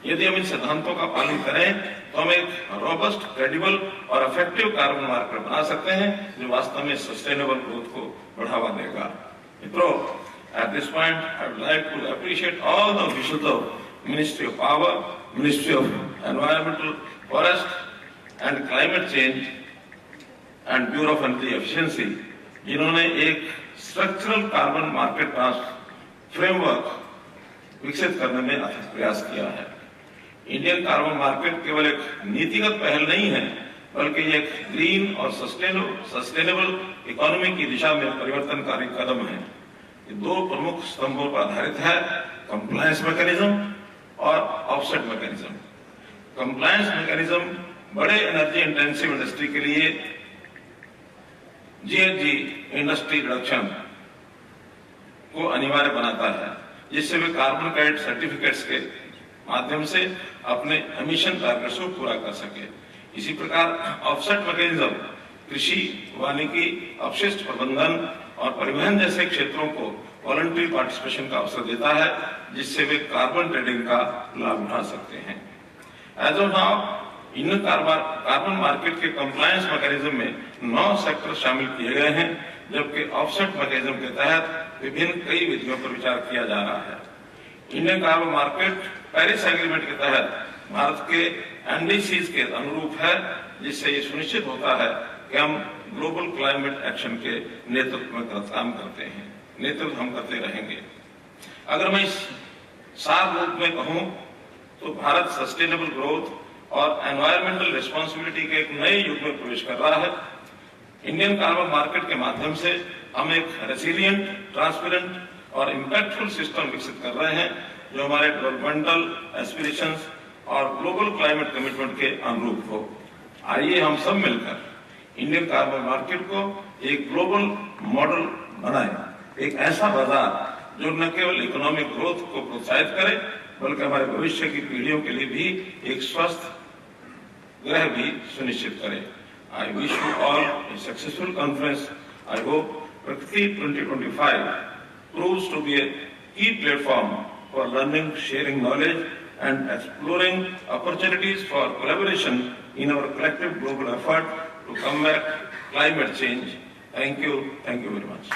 यदि हम इन सिद्धांतों का पालन करें तो हम एक रोबस्ट, क्रेडिबल और इफेक्टिव कार्बन मार्केट बना सकते हैं जो वास्तव में सस्टेनेबल ग्रोथ को बढ़ावा देगा। मित्रों, at this point I would like to appreciate all the officials of Ministry of Power, Ministry of Environmental, Forest and Climate Change and Bureau of Energy Efficiency, जिन्होंने एक स्ट्रक्चरल कार्बन मार्केट फ्रेमवर्क विकसित करने में अथक प्रयास किया है। Indian carbon market केवल एक नीतिगत पहल नहीं है, बल्कि ये एक ग्रीन और सस्टेनेबल इकोनॉमी की दिशा में परिवर्तनकारी कदम है। ये दो प्रमुख स्तंभों पर आधारित है, कंप्लायंस मैकेनिज्म और ऑफसेट मैकेनिज्म। कंप्लायंस मैकेनिज्म बड़े एनर्जी इंटेंसिव इंडस्ट्री के लिए जीएचजी इंडस्ट्री रिडक्शन को अनिवार्य बनाता है, जिससे वे कार्बन क्रेडिट सर्टिफिकेट्स के माध्यम से अपने एमिशन टारगेट्स को पूरा कर सके। इसी प्रकार ऑफसेट मैकेनिज्म कृषि, वानिकी, अपशिष्ट प्रबंधन और परिवहन जैसे क्षेत्रों को वॉलंटरी पार्टिसिपेशन का अवसर देता है, जिससे वे कार्बन ट्रेडिंग का लाभ उठा सकते हैं। As of now Indian carbon market के कंप्लायंस मैकेनिज्म में 9 सेक्टर शामिल किए गए हैं, जबकि ऑफसेट मैकेनिज्म के तहत विभिन्न कई विधियों पर विचार किया जा रहा है। Indian carbon market Paris agreement के तहत भारत के एनडीसीज के अनुरूप है, जिससे ये सुनिश्चित होता है कि हम ग्लोबल क्लाइमेट एक्शन के नेतृत्व में काम करते हैं, नेतृत्व हम करते रहेंगे। अगर मैं इस सार रूप में कहूं तो भारत सस्टेनेबल ग्रोथ और एनवायरमेंटल रिस्पॉन्सिबिलिटी के एक नए युग में प्रवेश कर रहा है। इंडियन कार्बन मार्केट के माध्यम से हम एक रेसिलिएंट, ट्रांसपेरेंट और इम्पैक्टफुल सिस्टम विकसित कर रहे हैं, जो हमारे डेवलपमेंटल एस्पिरेशंस और ग्लोबल क्लाइमेट कमिटमेंट के अनुरूप हो। आइए हम सब मिलकर इंडियन कार्बन मार्केट को एक ग्लोबल मॉडल बनाएं, एक ऐसा बाजार जो न केवल इकोनॉमिक ग्रोथ को प्रोत्साहित करे, बल्कि हमारे भविष्य की पीढ़ियों के लिए भी एक स्वस्थ ग्रह भी सुनिश्चित करे। I wish you all a successful conference. I hope Prakriti 2025 proves to be a key platform for learning, sharing knowledge, and exploring opportunities for collaboration in our collective global effort to combat climate change. Thank you very much.